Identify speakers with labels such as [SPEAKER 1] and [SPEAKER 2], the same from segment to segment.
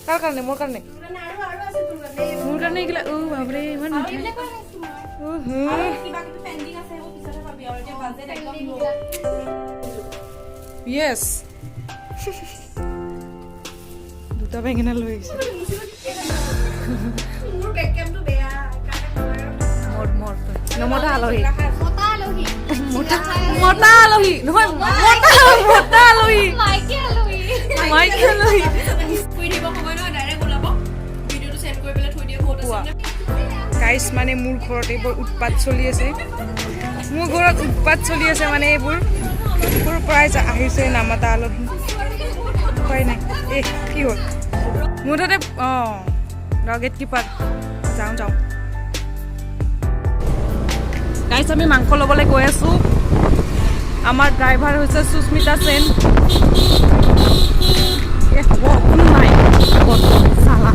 [SPEAKER 1] কাৰ কাৰণে মোৰ কাৰণে মোৰ কাৰণে এইগিলা বাপৰে ইমান য়েছ দুটা বেঙেনা লৈ আহিছে মতা আলহী মতা আলহী নহয় মতা আলহী মাইকী আলহী গাইছ মানে মোৰ ঘৰত এইবোৰ উৎপাত চলি আছে মোৰ ঘৰত উৎপাত চলি আছে মানে এইবোৰ সৰুৰ পৰাই আহিছে নামাতা আলহী উপায় নাই কি হ'ল মোৰ তাতে গেট কিপাৰ যাওঁ গাইছ আমি মাংস ল'বলৈ গৈ আছোঁ আমাৰ ড্ৰাইভাৰ হৈছে সুস্মিতা সেন কোনো নাই চালা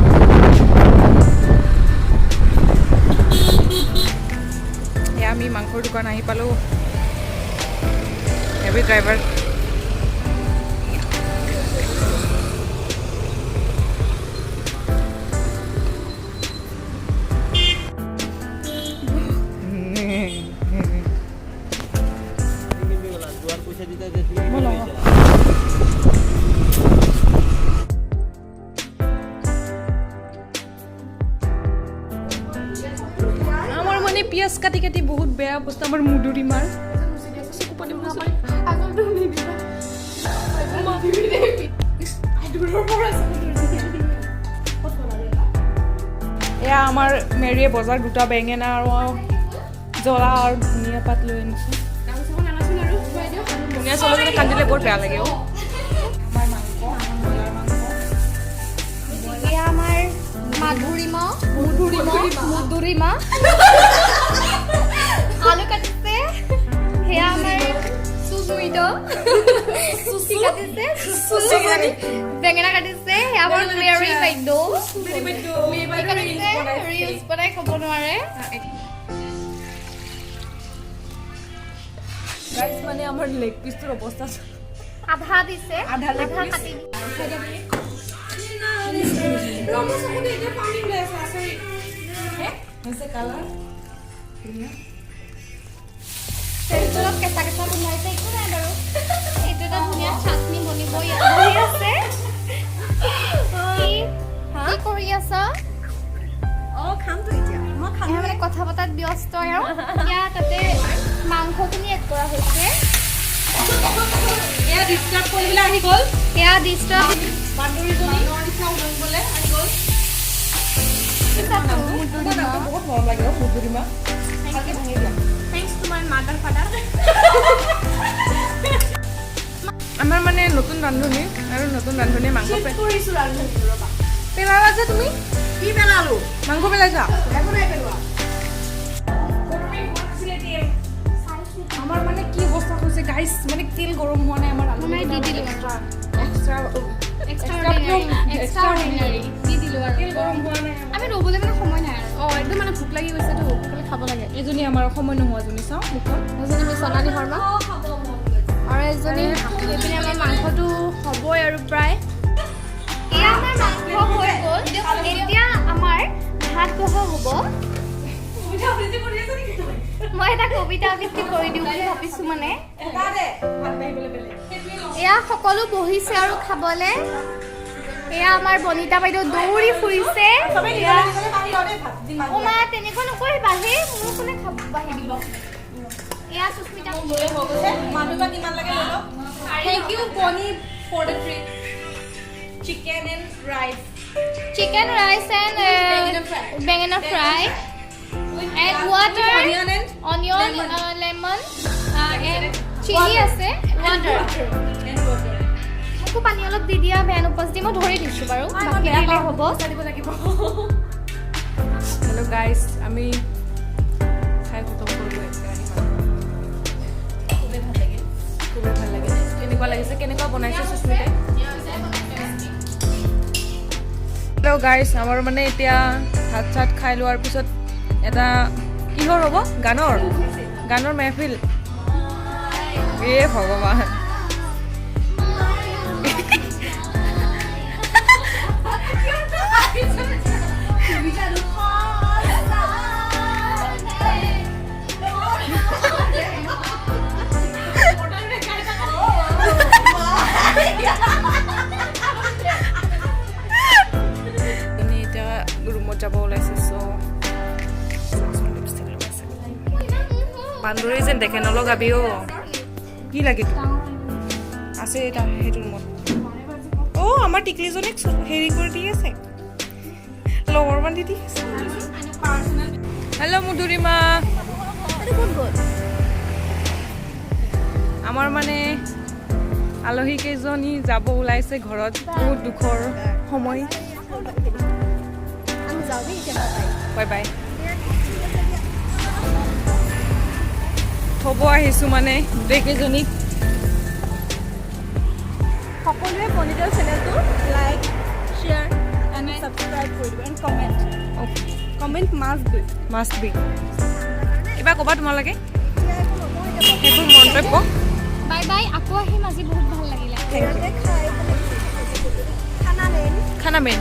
[SPEAKER 1] এয়া আমি মাংসৰ দোকান আহি পালোঁ হেভি ড্ৰাইভাৰ পিয়াজ কাটি কাটি বহুত বেয়া অৱস্থা আমাৰ মুদুৰি মাৰ এয়া আমাৰ মেৰিয়ে বজাৰ দুটা বেঙেনা আৰু জ্বলা আৰু ধনিয়া পাত লৈ আনিছোঁ ধনিয়া চলতে কান্দিলে বৰ বেয়া লাগে মুদুৰিমা আলু কাটিছে সেয়া আমাৰ বেঙেনা কাটিছে সেয়া আমাৰ মেৰি বাইদেউ ৰিলছ বনাই ক'ব নোৱাৰে মানে আমাৰ লেগ পিচটোৰ অৱস্থা আধা দিছে আধা কাটি কেঁচা কেঁচা গোন্ধাইছে একো নাই বাৰু এইটো এটা ধুনীয়া চাটনি বনিব বহি আছে কি কৰি আছা খামতো এতিয়া মই খাম মানে কথা পতাত ব্যস্ত আৰু এতিয়া তাতে মাংসখিনি এড কৰা হৈছে এয়া ডিস্টাৰ্ব কৰিবলৈ আহি গ'ল এয়া ডিস্টাৰ্ব বান্দৰীজনী উলংবলৈ আহি গ'ল বহুত মৰম লাগে মুদুৰিমা ভালকে ভাঙি দিয়া thanks to my mother father আমাৰ মানে নতুন ৰান্ধনী আৰু নতুন ৰান্ধনীয়ে মাংস কৰিছোঁ ৰান্ধনী পেলালা যে তুমি কি পেলালো মাংস পেলাইছা একো নাই পেলোৱা আমাৰ মানে কি অৱস্থা হৈছে গাইছ মানে তেল গৰম হোৱা নাই আমাৰ আলু দি দিলোঁ এক্সট্ৰাঅৰ্ডিনাৰী দি দিলোঁ আৰু তেল গৰম হোৱা নাই আমি ৰ'বলৈ মানে সময় নাই আৰু একদম মানে ভোক লাগি গৈছেতো খাব লাগে এজনী আমাৰ সময় নোহোৱাজনী চাওঁ মুখত এজনী আমি সোণালী শৰ্মা আৰু এজনী এইপিনে আমাৰ মাংসটো হ'বই আৰু প্ৰায় এয়া আমাৰ মাংস হৈ গ'ল এতিয়া আমাৰ ভাত বহা হ'ব মই এটা কবিতা আবৃত্তি কৰি দিওঁ বুলি ভাবিছোঁ মানে এয়া সকলো বহিছে আৰু খাবলৈ এয়া আমাৰ বনিতা বাইদেউ দৌৰি ফুৰিছে মা তেনেকুৱা নকৰিবা সেই মোৰ কোনে বাঢ়ি দিব এয়া Susmita thank you Boni for the treat chicken rice and bengena fry and water onion lemon and chili আছে water পানী অলপ দি দিয়া ভেন উপস্থিতি মই ধৰি দিছোঁ বাৰু বাকী দিলে হ'ব চালিব লাগিব হেল্ল' গাইজ আমি খাই খতম কৰিলোঁ খুবেই ভাল লাগে কেনেকুৱা লাগিছে কেনেকুৱা বনাইছে সুস্মিতাই হেল্ল' গাইজ আমাৰ মানে এতিয়া ভাত চাত খাই লোৱাৰ পিছত এটা কিহৰ হ'ব গানৰ মেহফিল ভগৱান
[SPEAKER 2] এতিয়া ৰুমত যাব ওলাইছে বান্দৰী যেন দেখে নলগাবি অ' কি লাগে আছে এটা সেইটো ৰুমত অ' আমাৰ টিকলিজনীক হেৰি কৰি দি আছে লগৰ বান্ধি দি আছে হেল্ল' মধুৰিমা আমাৰ মানে আলহী কেইজনী যাব ওলাইছে ঘৰত বহুত দুখৰ সময় বাই বাই থ'ব আহিছোঁ মানে গোটেইকেইজনীক
[SPEAKER 3] সকলোৱে পনিতৰ চেনেলটো লাইক শ্বেয়াৰ এণ্ড ছাবস্ক্ৰাইব কৰি দিব এণ্ড কমেণ্ট
[SPEAKER 2] মাষ্ট বি কিবা ক'বা তোমালোকে সেইবোৰ মন্তব্য
[SPEAKER 1] বাই বাই আকৌ আহিম আজি বহুত ভাল লাগিলে
[SPEAKER 3] খানা মেইন
[SPEAKER 2] খানা মেইন